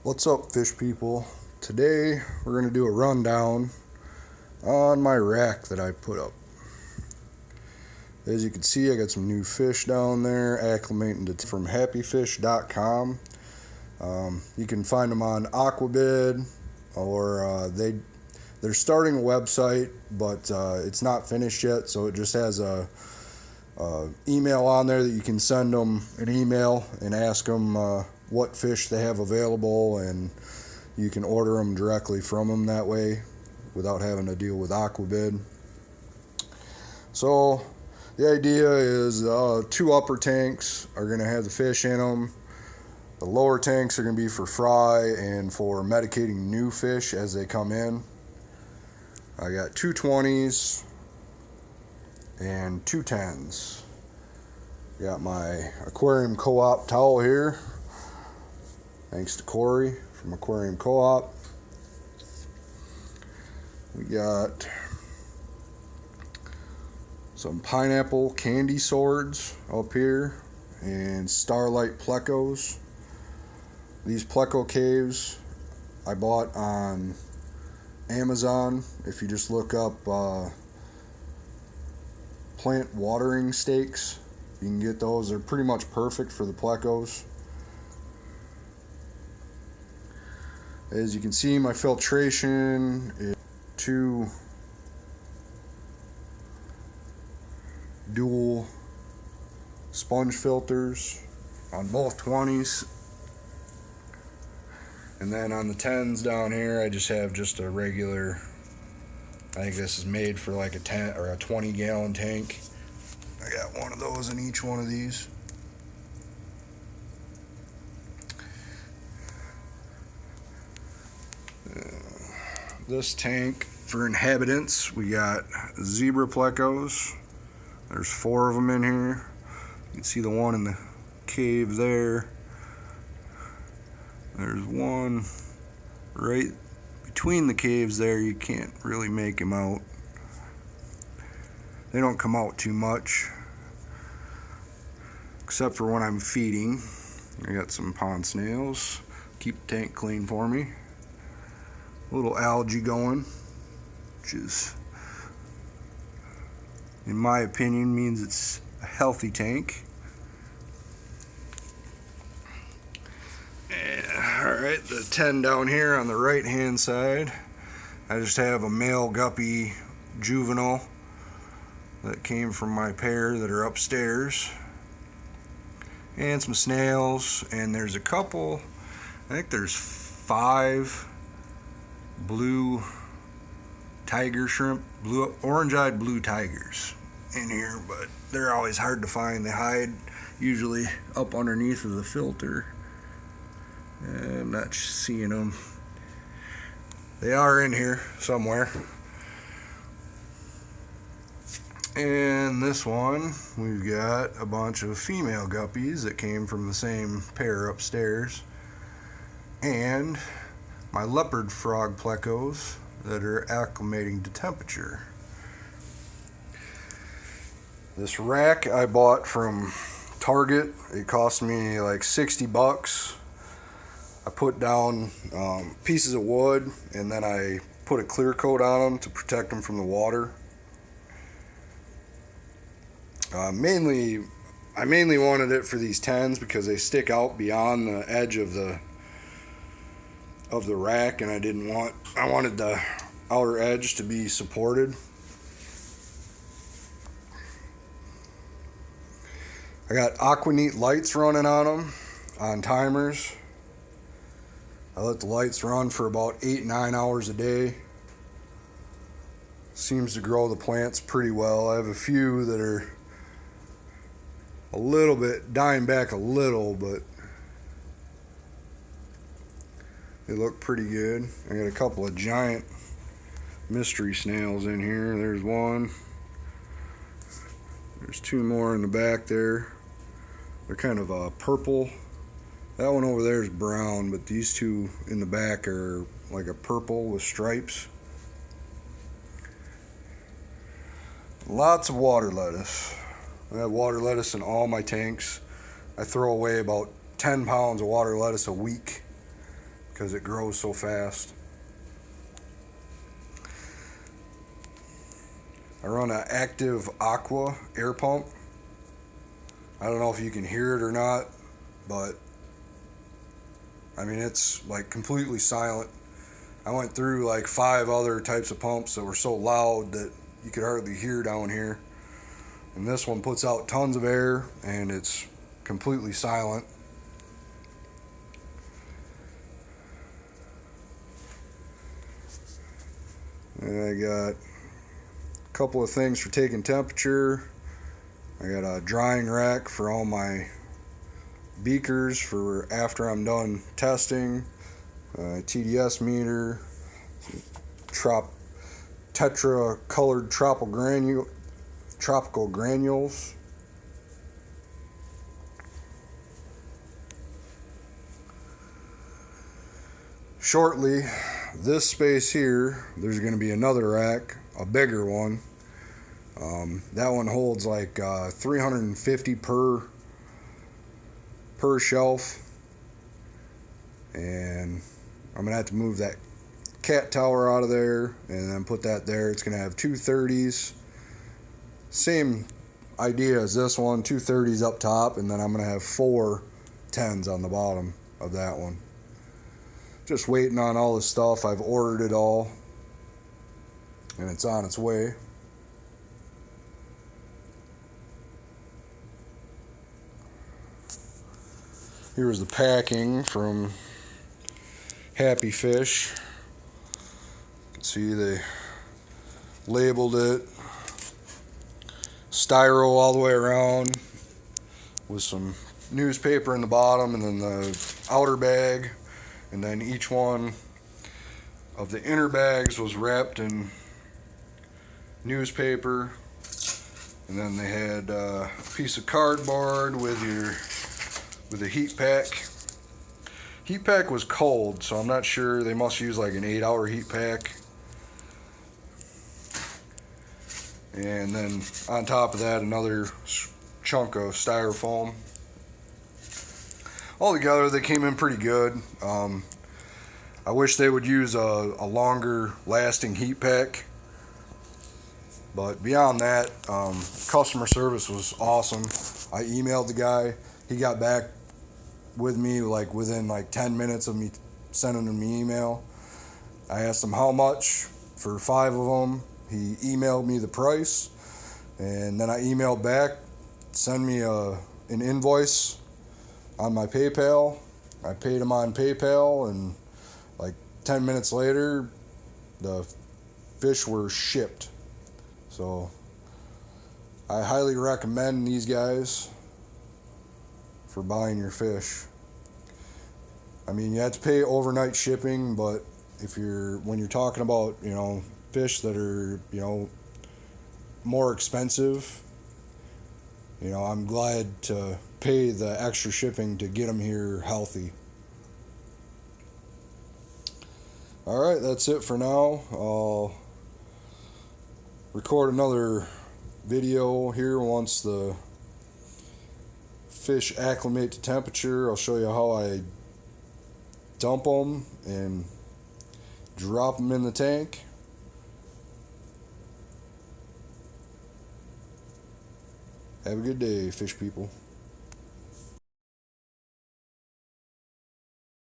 What's up, fish people? Today we're going to do a rundown on my rack that I put up. As you can see, I got some new fish down there, acclimating to from happyfish.com. You can find them on Aquabid, or they're starting a website, but it's not finished yet, so it just has a email on there that you can send them an email and ask them what fish they have available, and you can order them directly from them that way without having to deal with Aquabid. So the idea is two upper tanks are going to have the fish in them. The lower tanks are going to be for fry and for medicating new fish as they come in. I got two 20s and two 10s. Got my aquarium co-op towel here, thanks to Corey from Aquarium Co-op. We got some pineapple candy swords up here and starlight plecos. These pleco caves I bought on Amazon. If you just look up plant watering stakes, you can get those. They're pretty much perfect for the plecos. As you can see, my filtration is two dual sponge filters on both 20s. And then on the 10s down here, I just have just a regular, I think this is made for like a 10 or a 20 gallon tank. I got one of those in each one of these. This tank for inhabitants, we got zebra plecos. There's 4 of them in here. You can see the one in the cave there. There's one right between the caves there. You can't really make them out. They don't come out too much, except for when I'm feeding. I got some pond snails. Keep the tank clean for me. A little algae going, which is, in my opinion, means it's a healthy tank. Alright, the 10 down here on the right hand side, I just have a male guppy juvenile that came from my pair that are upstairs, and some snails, and there's a couple, I think there's 5 blue tiger shrimp, orange-eyed blue tigers in here, but they're always hard to find. They hide usually up underneath of the filter. I'm not seeing them. They are in here somewhere. And this one, we've got a bunch of female guppies that came from the same pair upstairs, and my leopard frog plecos that are acclimating to temperature. This rack I bought from Target. It cost me like $60. I put down pieces of wood, and then I put a clear coat on them to protect them from the water. I mainly wanted it for these 10s because they stick out beyond the edge of the rack, and I wanted the outer edge to be supported. I got Aquaneat lights running on them on timers. I let the lights run for about 8-9 hours a day. Seems to grow the plants pretty well. I have a few that are a little bit dying back a little, but they look pretty good. I got a couple of giant mystery snails in here. There's one. There's 2 more in the back there. They're kind of purple. That one over there is brown, but these 2 in the back are like a purple with stripes. Lots of water lettuce. I have water lettuce in all my tanks. I throw away about 10 pounds of water lettuce a week because it grows so fast. I run an Active Aqua air pump. I don't know if you can hear it or not, but I mean, it's like completely silent. I went through like 5 other types of pumps that were so loud that you could hardly hear down here. And this one puts out tons of air and it's completely silent. And I got a couple of things for taking temperature. I got a drying rack for all my beakers for after I'm done testing. TDS meter, tetra colored tropical granules. Shortly, this space here, there's going to be another rack, a bigger one. That one holds like 350 per shelf, and I'm gonna have to move that cat tower out of there and then put that there. It's gonna have 2 30s, same idea as this one, 2 30s up top, and then I'm gonna have 4 10s on the bottom of that one. Just waiting on all this stuff. I've ordered it all and it's on its way. Here's the packing from Happy Fish. You can see they labeled it styro all the way around with some newspaper in the bottom, and then the outer bag, and then each one of the inner bags was wrapped in newspaper, and then they had a piece of cardboard with a heat pack. Heat pack was cold, so I'm not sure. They must use like an 8-hour heat pack. And then on top of that, another chunk of styrofoam. Altogether, they came in pretty good. I wish they would use a longer lasting heat pack. But beyond that, customer service was awesome. I emailed the guy. He got back with me like within like 10 minutes of me sending him the email. I asked him how much for 5 of them. He emailed me the price, and then I emailed back, send me an invoice on my PayPal. I paid him on PayPal, and like 10 minutes later, the fish were shipped. So I highly recommend these guys for buying your fish. I mean, you have to pay overnight shipping, but when you're talking about, fish that are, more expensive, I'm glad to pay the extra shipping to get them here healthy. All right, that's it for now. I'll record another video here once the fish acclimate to temperature. I'll show you how I dump them and drop them in the tank. Have a good day, fish people.